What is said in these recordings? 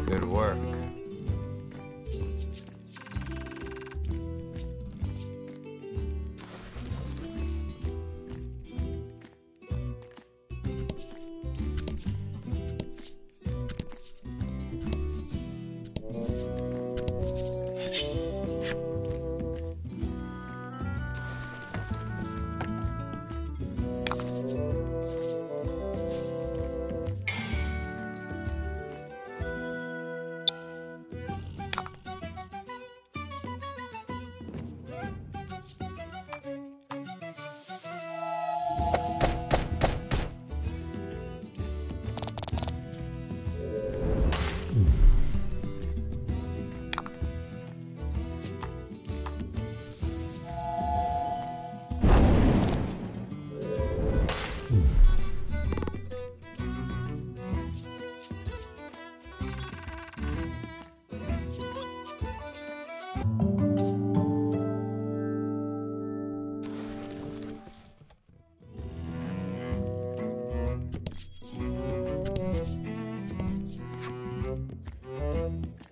Good work.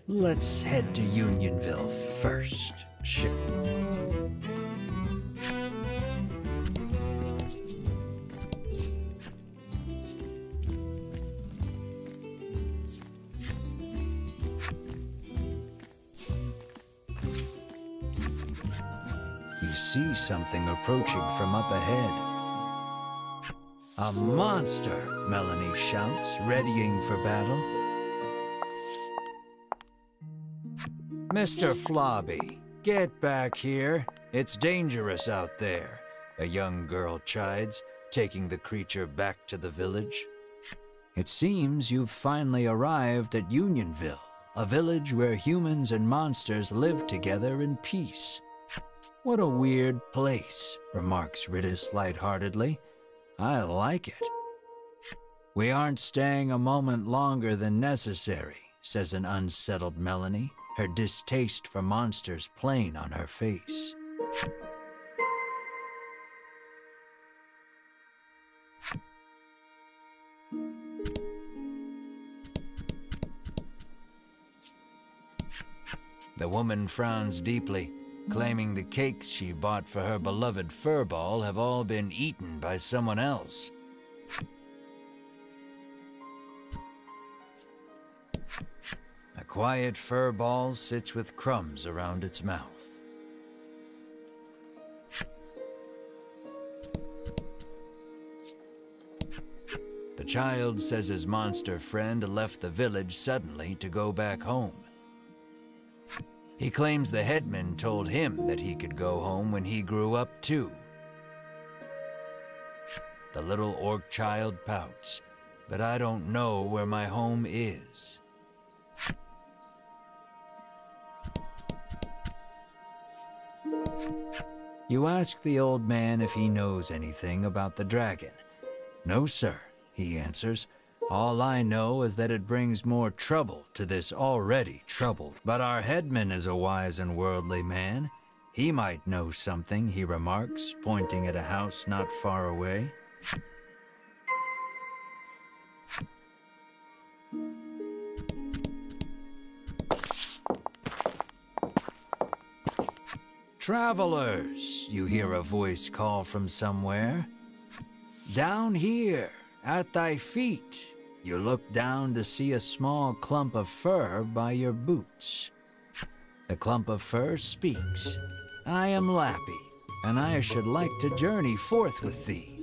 Let's head to Unionville first, shall You see something approaching from up ahead. A monster, Melanie shouts, readying for battle. Mr. Flobby, get back here. It's dangerous out there, a young girl chides, taking the creature back to the village. It seems you've finally arrived at Unionville, a village where humans and monsters live together in peace. What a weird place, remarks Riddis lightheartedly. I like it. We aren't staying a moment longer than necessary, says an unsettled Melanie, her distaste for monsters plain on her face. The woman frowns deeply, claiming the cakes she bought for her beloved furball have all been eaten by someone else. A quiet furball sits with crumbs around its mouth. The child says his monster friend left the village suddenly to go back home. He claims the headman told him that he could go home when he grew up too. The little orc child pouts, but I don't know where my home is. You ask the old man if he knows anything about the dragon. No, sir, he answers. All I know is that it brings more trouble to this already troubled. But our headman is a wise and worldly man. He might know something, he remarks, pointing at a house not far away. Travelers, you hear a voice call from somewhere. Down here, at thy feet, you look down to see a small clump of fur by your boots. The clump of fur speaks. I am Lappy, and I should like to journey forth with thee.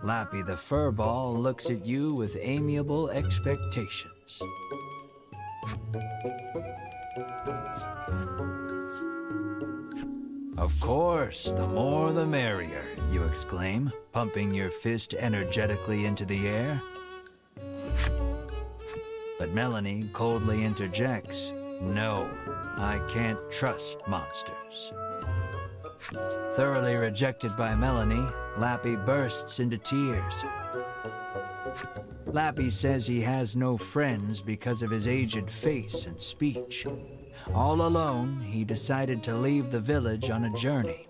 Lappy the furball looks at you with amiable expectations. Of course, the more the merrier, you exclaim, pumping your fist energetically into the air. But Melanie coldly interjects, "No, I can't trust monsters." Thoroughly rejected by Melanie, Lappy bursts into tears. Lappy says he has no friends because of his aged face and speech. All alone, he decided to leave the village on a journey.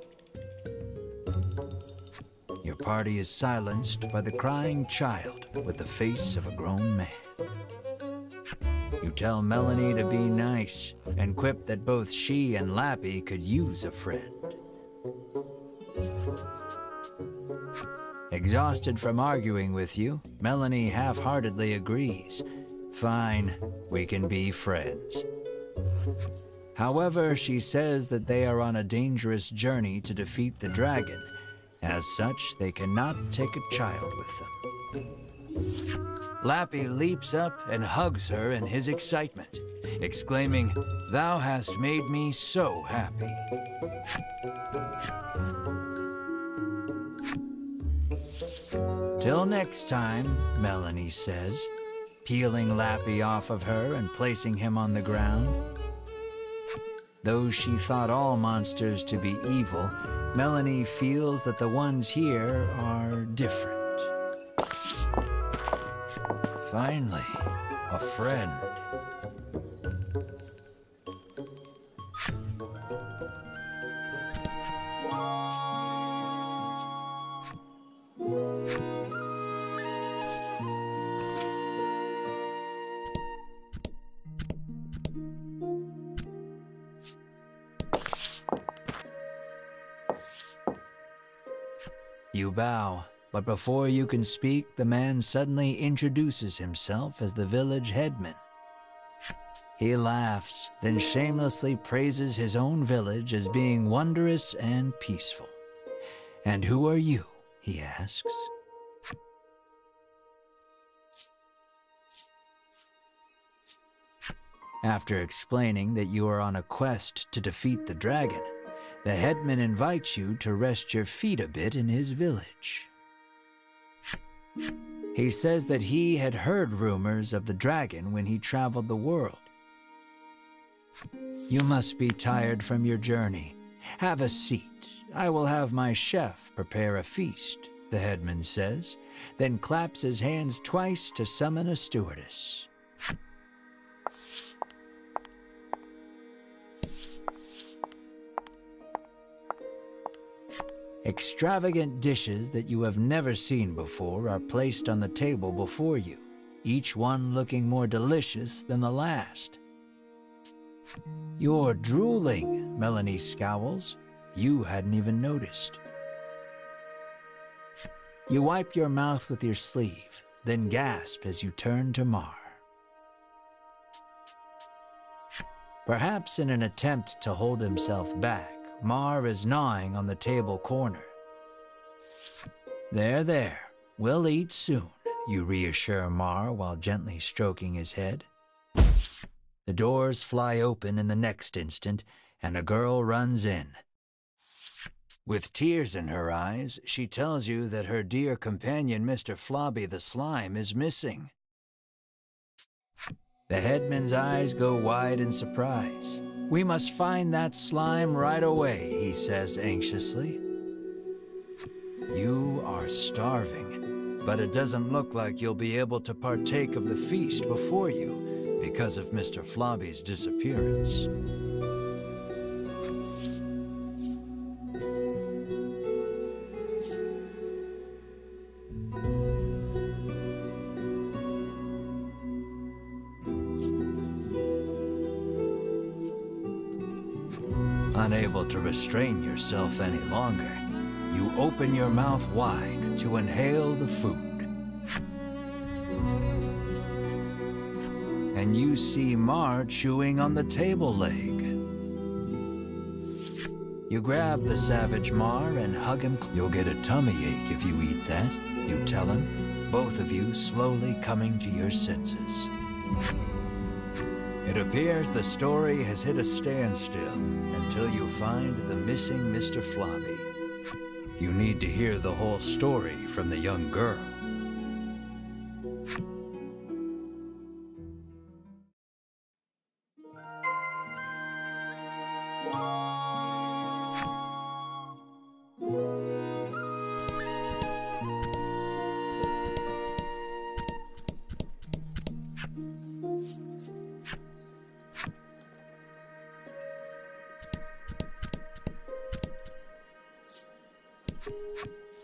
Your party is silenced by the crying child with the face of a grown man. You tell Melanie to be nice and quip that both she and Lappy could use a friend. Exhausted from arguing with you, Melanie half-heartedly agrees. Fine, we can be friends. However, she says that they are on a dangerous journey to defeat the dragon. As such, they cannot take a child with them. Lappy leaps up and hugs her in his excitement, exclaiming, "Thou hast made me so happy." Till next time, Melanie says, peeling Lappy off of her and placing him on the ground. Though she thought all monsters to be evil, Melanie feels that the ones here are different. Finally, a friend. You bow, but before you can speak, the man suddenly introduces himself as the village headman. He laughs, then shamelessly praises his own village as being wondrous and peaceful. "And who are you?" he asks. After explaining that you are on a quest to defeat the dragon, the headman invites you to rest your feet a bit in his village. He says that he had heard rumors of the dragon when he traveled the world. "You must be tired from your journey. Have a seat. I will have my chef prepare a feast," the headman says, then claps his hands twice to summon a stewardess. Extravagant dishes that you have never seen before are placed on the table before you, each one looking more delicious than the last. "You're drooling," Melanie scowls. You hadn't even noticed. You wipe your mouth with your sleeve, then gasp as you turn to Mar. Perhaps in an attempt to hold himself back, Mar is gnawing on the table corner. There, we'll eat soon," you reassure Mar while gently stroking his head. The doors fly open in the next instant, and a girl runs in. With tears in her eyes, she tells you that her dear companion, Mr. Flobby the Slime, is missing. The headman's eyes go wide in surprise. "We must find that slime right away," he says anxiously. You are starving, but it doesn't look like you'll be able to partake of the feast before you because of Mr. Flobby's disappearance. Unable to restrain yourself any longer, you open your mouth wide to inhale the food. And you see Mar chewing on the table leg. You grab the savage Mar and hug him. "You'll get a tummy ache if you eat that," you tell him, both of you slowly coming to your senses. It appears the story has hit a standstill until you find the missing Mr. Flobby. You need to hear the whole story from the young girl.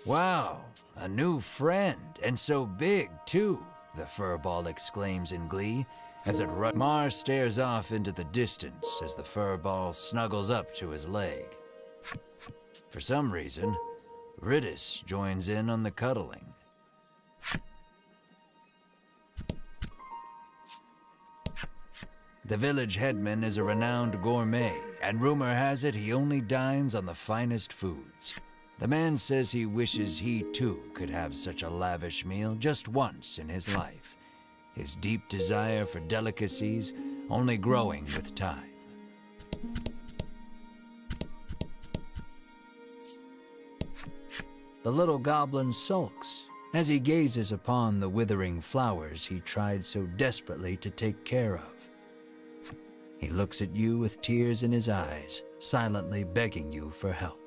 Wow, a new friend, and so big, too, the furball exclaims in glee as it Mar stares off into the distance as the furball snuggles up to his leg. For some reason, Riddis joins in on the cuddling. The village headman is a renowned gourmet, and rumor has it he only dines on the finest foods. The man says he wishes he too could have such a lavish meal just once in his life, his deep desire for delicacies only growing with time. The little goblin sulks as he gazes upon the withering flowers he tried so desperately to take care of. He looks at you with tears in his eyes, silently begging you for help.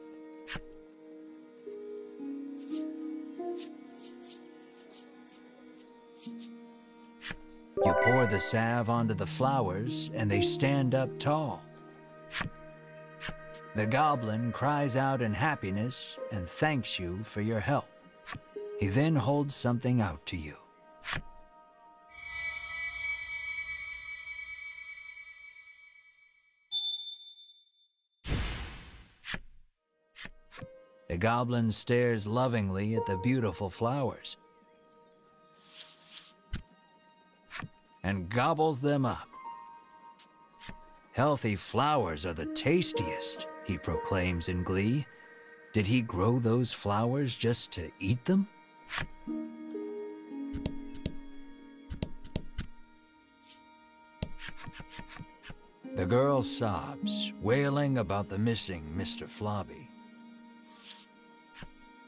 You pour the salve onto the flowers, and they stand up tall. The goblin cries out in happiness and thanks you for your help. He then holds something out to you. The goblin stares lovingly at the beautiful flowers and gobbles them up. Healthy flowers are the tastiest, he proclaims in glee. Did he grow those flowers just to eat them? The girl sobs, wailing about the missing Mr. Flobby.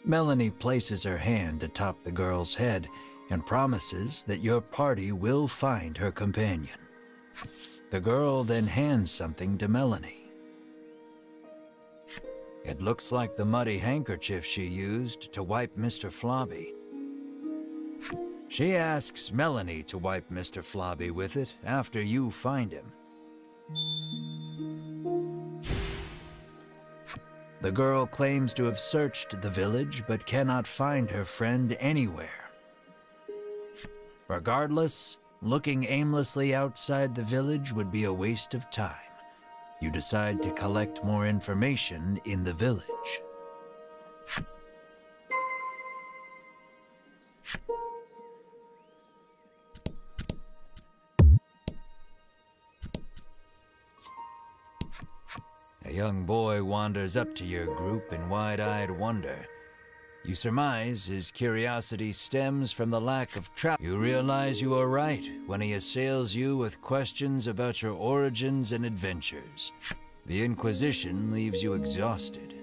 Melanie places her hand atop the girl's head and promises that your party will find her companion. The girl then hands something to Melanie. It looks like the muddy handkerchief she used to wipe Mr. Flobby. She asks Melanie to wipe Mr. Flobby with it after you find him. The girl claims to have searched the village but cannot find her friend anywhere. Regardless, looking aimlessly outside the village would be a waste of time. You decide to collect more information in the village. A young boy wanders up to your group in wide-eyed wonder. You surmise his curiosity stems from the lack of travel. You realize you are right when he assails you with questions about your origins and adventures. The Inquisition leaves you exhausted.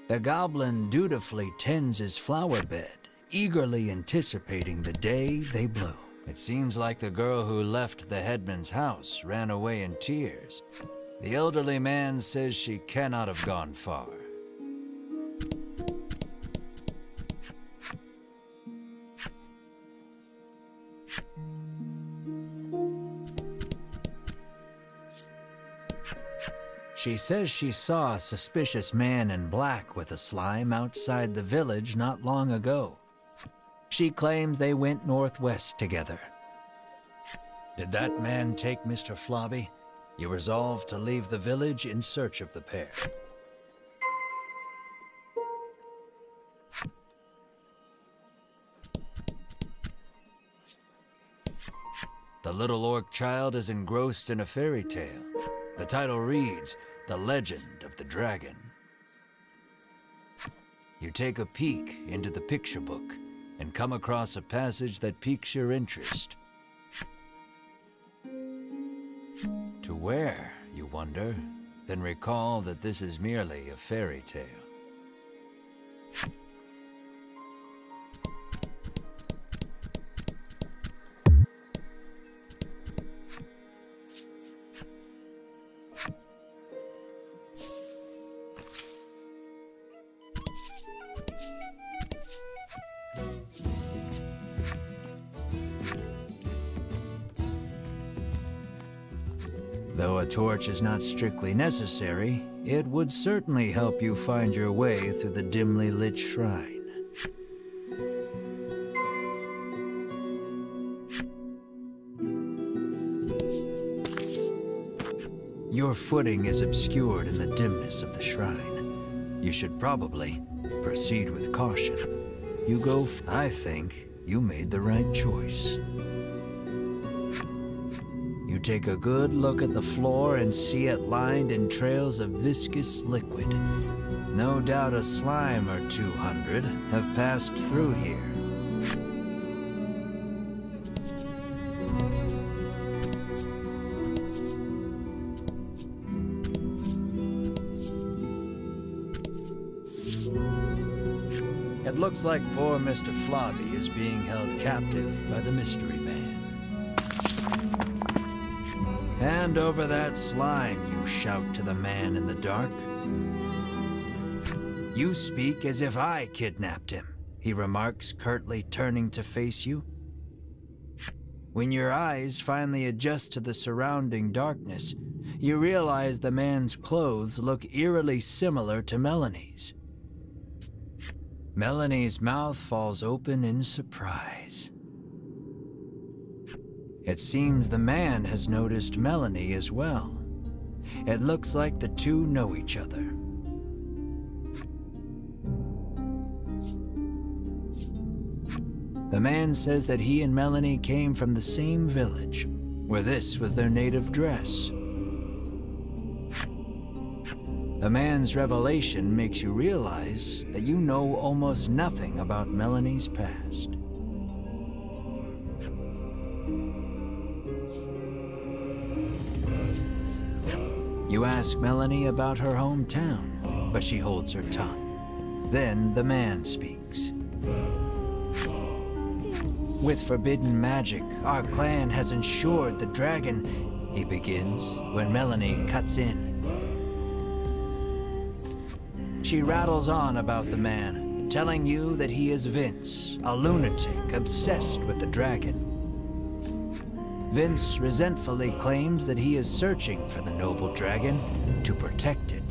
The goblin dutifully tends his flower bed, eagerly anticipating the day they bloom. It seems like the girl who left the headman's house ran away in tears. The elderly man says she cannot have gone far. She says she saw a suspicious man in black with a slime outside the village not long ago. She claimed they went northwest together. Did that man take Mr. Flobby? You resolve to leave the village in search of the pair. The little orc child is engrossed in a fairy tale. The title reads, The Legend of the Dragon. You take a peek into the picture book. and come across a passage that piques your interest. To where, you wonder? Then recall that this is merely a fairy tale. Though a torch is not strictly necessary, it would certainly help you find your way through the dimly lit shrine. Your footing is obscured in the dimness of the shrine. You should probably proceed with caution. I think you made the right choice. You take a good look at the floor and see it lined in trails of viscous liquid. No doubt a slime or 200 have passed through here. It looks like poor Mr. Flobby is being held captive by the mystery man. Hand over that slime, you shout to the man in the dark. You speak as if I kidnapped him, he remarks, curtly turning to face you. When your eyes finally adjust to the surrounding darkness, you realize the man's clothes look eerily similar to Melanie's. Melanie's mouth falls open in surprise. It seems the man has noticed Melanie as well. It looks like the two know each other. The man says that he and Melanie came from the same village, where this was their native dress. The man's revelation makes you realize that you know almost nothing about Melanie's past. You ask Melanie about her hometown, but she holds her tongue. Then the man speaks. With forbidden magic, our clan has ensured the dragon, he begins, when Melanie cuts in. She rattles on about the man, telling you that he is Vince, a lunatic obsessed with the dragon. Vince resentfully claims that he is searching for the noble dragon to protect it.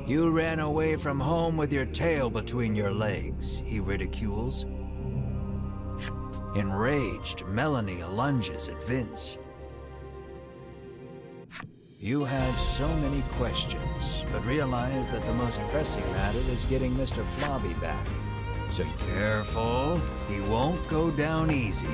You ran away from home with your tail between your legs, he ridicules. Enraged, Melanie lunges at Vince. You have so many questions, but realize that the most pressing matter is getting Mr. Flobby back. So careful, he won't go down easy.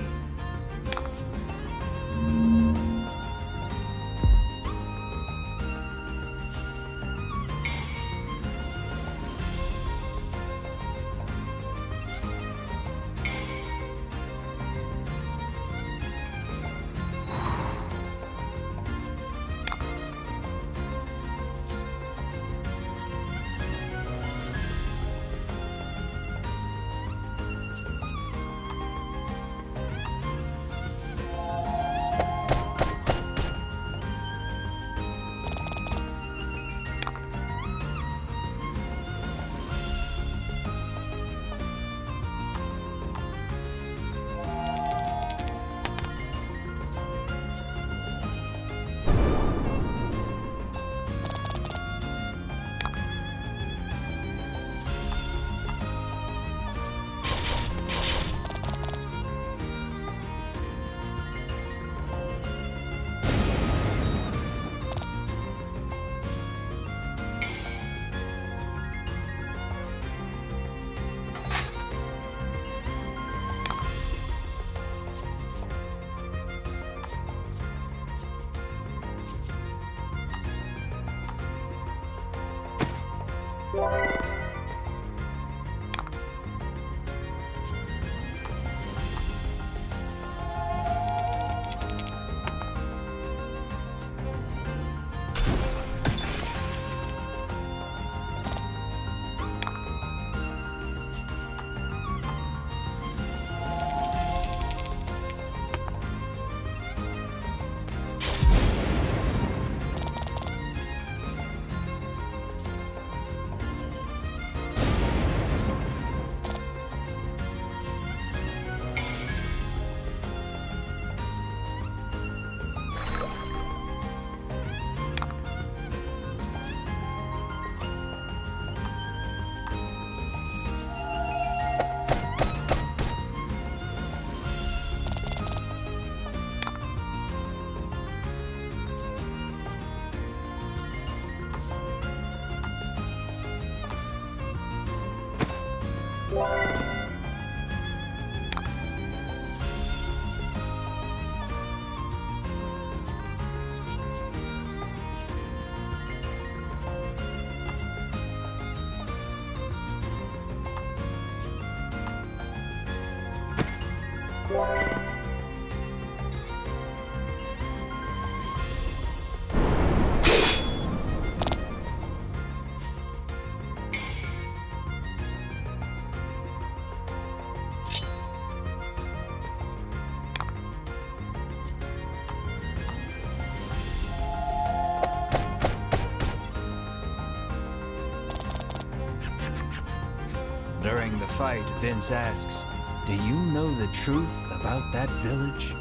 fight, Vince asks, "Do you know the truth about that village?"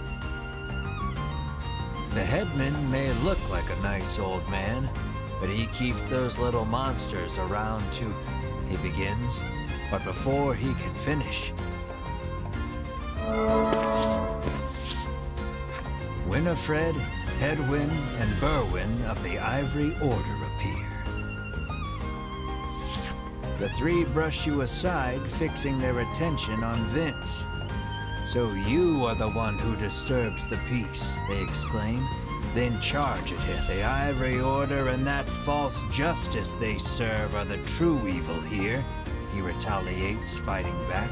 The headman may look like a nice old man, but he keeps those little monsters around too, he begins. But before he can finish, Winifred, Hedwin, and Berwin of the Ivory Order appear. The three brush you aside, fixing their attention on Vince. "So you are the one who disturbs the peace," they exclaim, then charge at him. "The Ivory Order and that false justice they serve are the true evil here," he retaliates, fighting back.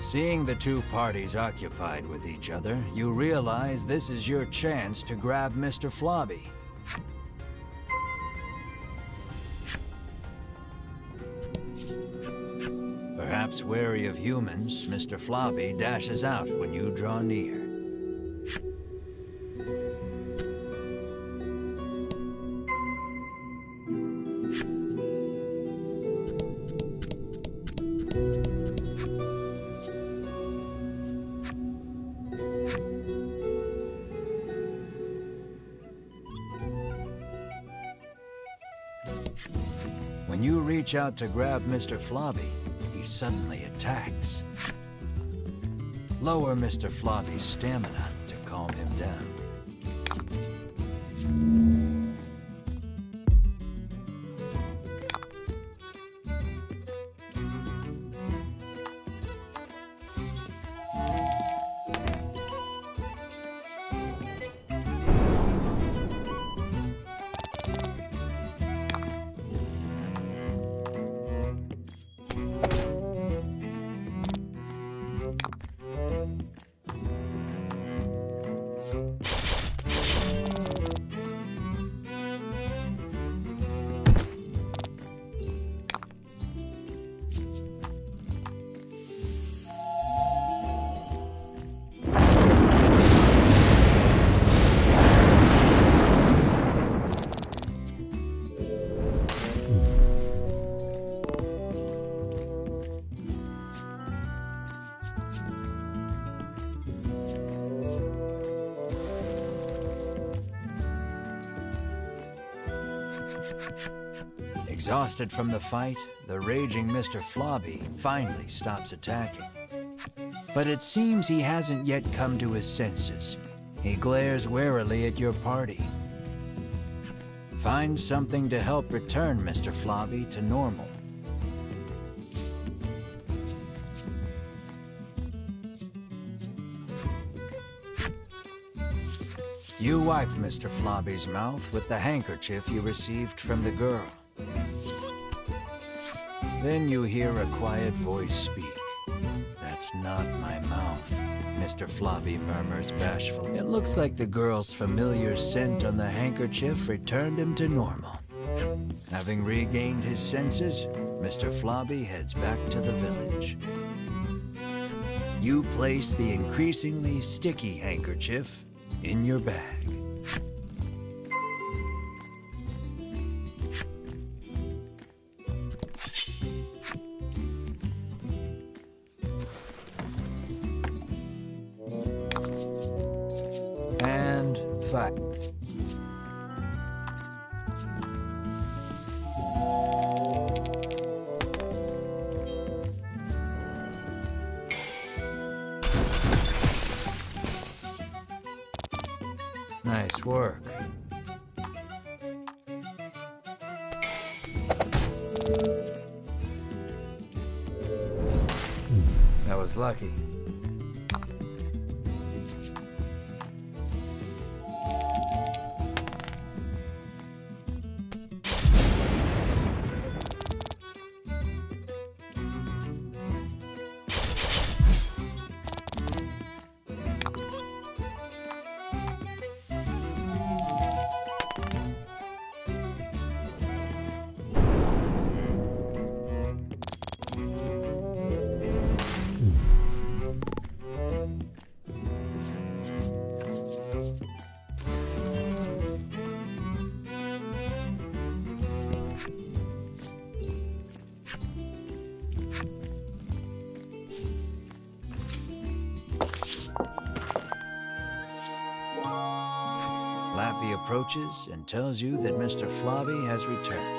Seeing the two parties occupied with each other, you realize this is your chance to grab Mr. Flobby. Perhaps wary of humans, Mr. Flobby dashes out when you draw near. When you reach out to grab Mr. Flobby, he suddenly attacks. Lower Mr. Flobby's stamina to calm him down. Exhausted from the fight, the raging Mr. Flobby finally stops attacking. But it seems he hasn't yet come to his senses. He glares warily at your party. Find something to help return Mr. Flobby to normal. You wipe Mr. Flobby's mouth with the handkerchief you received from the girl. Then you hear a quiet voice speak. "That's not my mouth," Mr. Flobby murmurs bashfully. It looks like the girl's familiar scent on the handkerchief returned him to normal. Having regained his senses, Mr. Flobby heads back to the village. You place the increasingly sticky handkerchief in your bag. And fight. Nice work. That was lucky. Floppy approaches and tells you that Mr. Floppy has returned.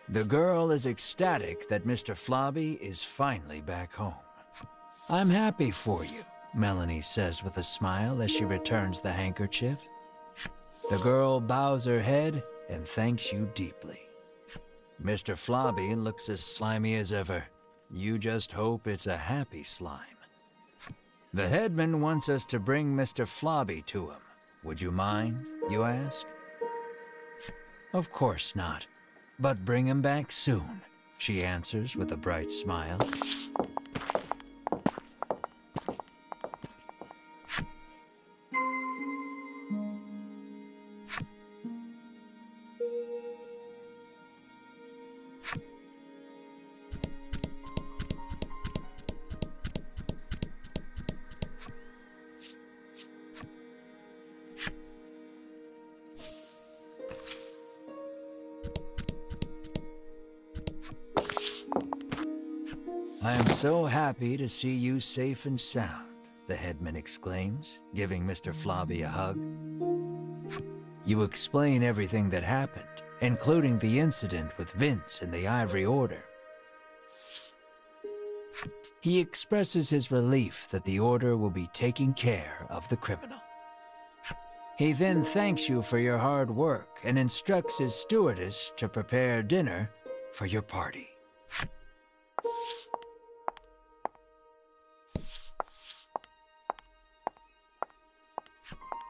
The girl is ecstatic that Mr. Floppy is finally back home. "I'm happy for you," Melanie says with a smile as she returns the handkerchief. The girl bows her head and thanks you deeply. Mr. Floppy looks as slimy as ever. You just hope it's a happy slime. The headman wants us to bring Mr. Floppy to him. Would you mind, you ask? Of course not, but bring him back soon, she answers with a bright smile. "I am so happy to see you safe and sound," the headman exclaims, giving Mr. Floppy a hug. You explain everything that happened, including the incident with Vince and the Ivory Order. He expresses his relief that the Order will be taking care of the criminal. He then thanks you for your hard work and instructs his stewardess to prepare dinner for your party.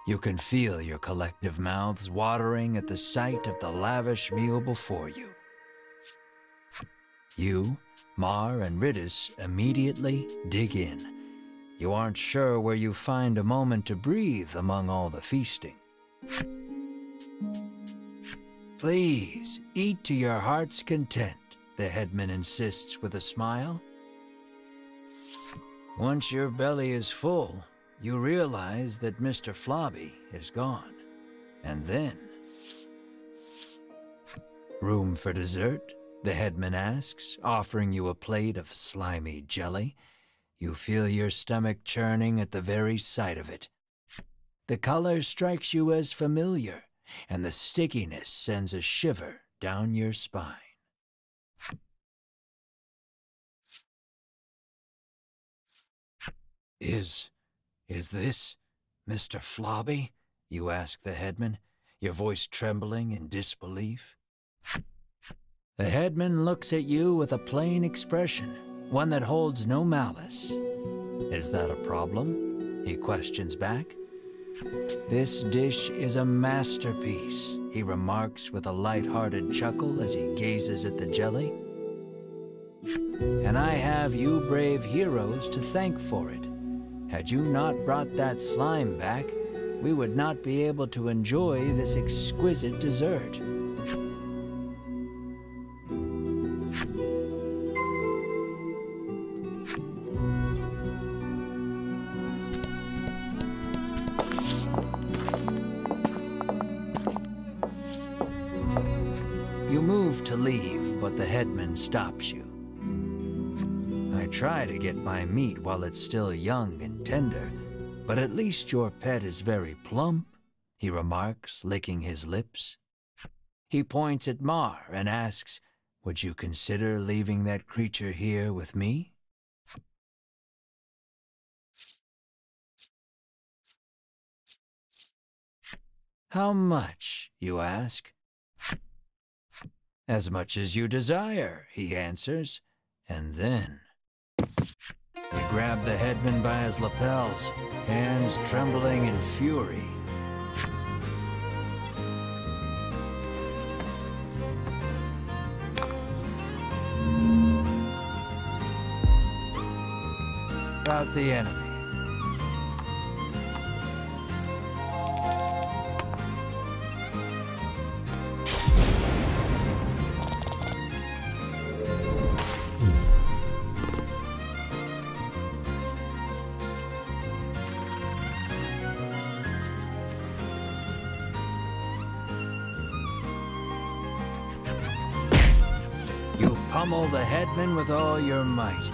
You can feel your collective mouths watering at the sight of the lavish meal before you. You, Mar, and Ridis immediately dig in. You aren't sure where you find a moment to breathe among all the feasting. "Please, eat to your heart's content," the headman insists with a smile. Once your belly is full, you realize that Mr. Floppy is gone. And then... "Room for dessert?" the headman asks, offering you a plate of slimy jelly. You feel your stomach churning at the very sight of it. The color strikes you as familiar, and the stickiness sends a shiver down your spine. Is this Mr. Floppy?" you ask the headman, your voice trembling in disbelief. The headman looks at you with a plain expression, one that holds no malice. "Is that a problem?" he questions back. "This dish is a masterpiece," he remarks with a light-hearted chuckle as he gazes at the jelly. "And I have you brave heroes to thank for it. Had you not brought that slime back, we would not be able to enjoy this exquisite dessert." You move to leave, but the headman stops you. "I try to get my meat while it's still young and tender, but at least your pet is very plump," he remarks, licking his lips. He points at Mar and asks, "Would you consider leaving that creature here with me?" "How much?" you ask. "As much as you desire," he answers, and then... You grab the headman by his lapels, hands trembling in fury. About the enemy. pummel the headman with all your might.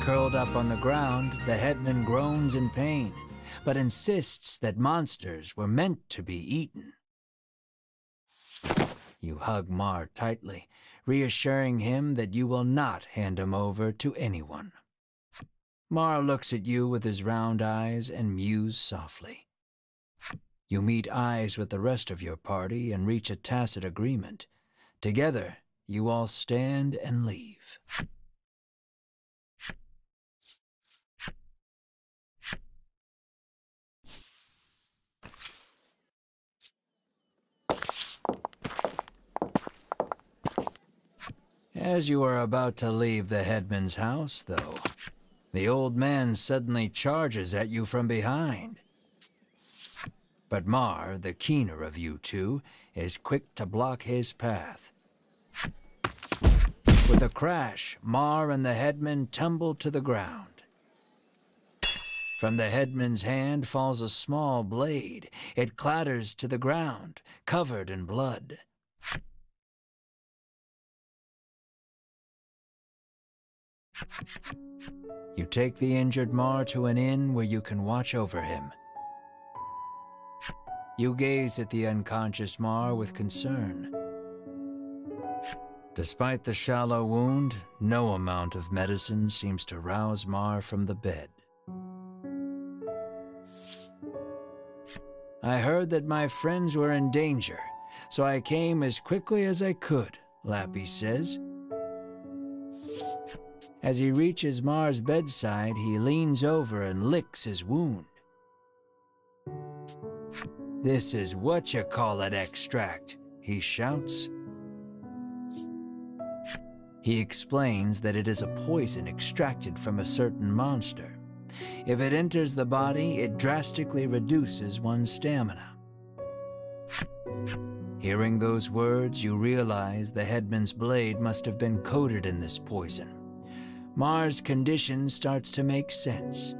Curled up on the ground, the headman groans in pain, but insists that monsters were meant to be eaten. You hug Mar tightly, reassuring him that you will not hand him over to anyone. Mar looks at you with his round eyes and mews softly. You meet eyes with the rest of your party and reach a tacit agreement. Together, you all stand and leave. As you are about to leave the headman's house, though, the old man suddenly charges at you from behind. But Mar, the keener of you two, is quick to block his path. With a crash, Mar and the headman tumble to the ground. From the headman's hand falls a small blade. It clatters to the ground, covered in blood. You take the injured Mar to an inn where you can watch over him. You gaze at the unconscious Mar with concern. Despite the shallow wound, no amount of medicine seems to rouse Mar from the bed. I heard that my friends were in danger, so I came as quickly as I could, Lappy says. As he reaches Mar's bedside, he leans over and licks his wound. "This is what-you-call-it extract," he shouts. He explains that it is a poison extracted from a certain monster. If it enters the body, it drastically reduces one's stamina. Hearing those words, you realize the headman's blade must have been coated in this poison. Mar's condition starts to make sense.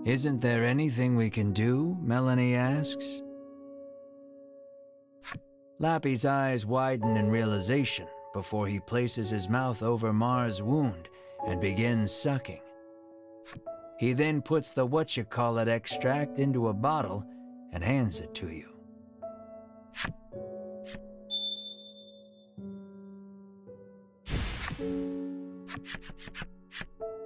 "Isn't there anything we can do?" Melanie asks. Lappy's eyes widen in realization before he places his mouth over Mar's wound and begins sucking. He then puts the what-you-call-it extract into a bottle and hands it to you.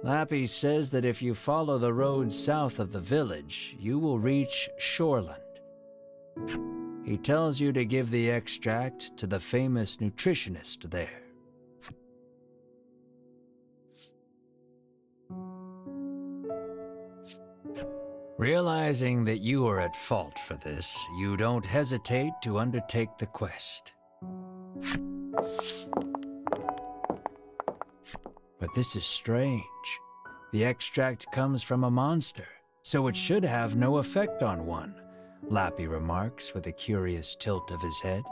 Lappy says that if you follow the road south of the village, you will reach Shoreland. He tells you to give the extract to the famous nutritionist there. Realizing that you are at fault for this, you don't hesitate to undertake the quest. But this is strange. The extract comes from a monster, so it should have no effect on one, Lappy remarks with a curious tilt of his head.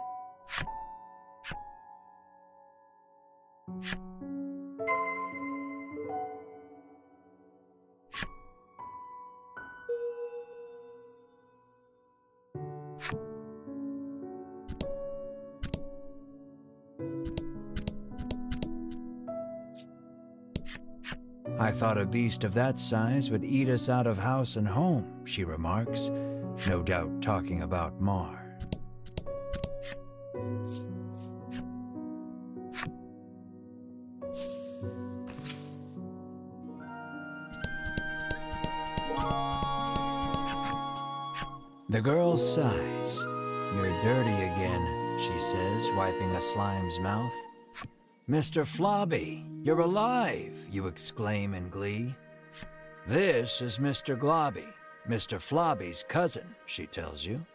"I thought a beast of that size would eat us out of house and home," she remarks, no doubt talking about Mar. The girl sighs. "You're dirty again," she says, wiping a slime's mouth. "Mr. Flobby, you're alive!" you exclaim in glee. "This is Mr. Globby, Mr. Flobby's cousin," she tells you.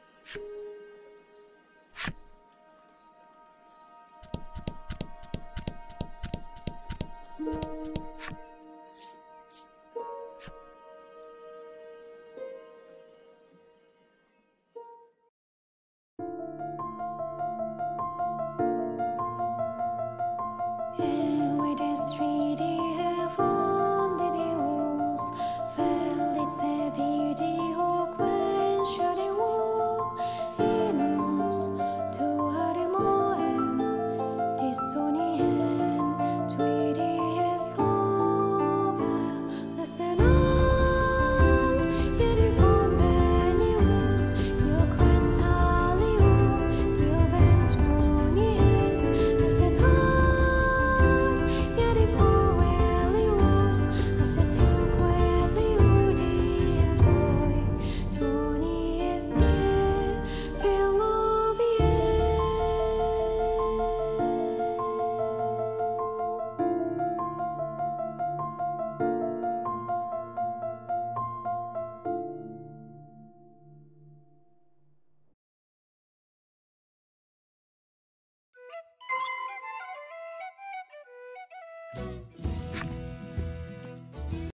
To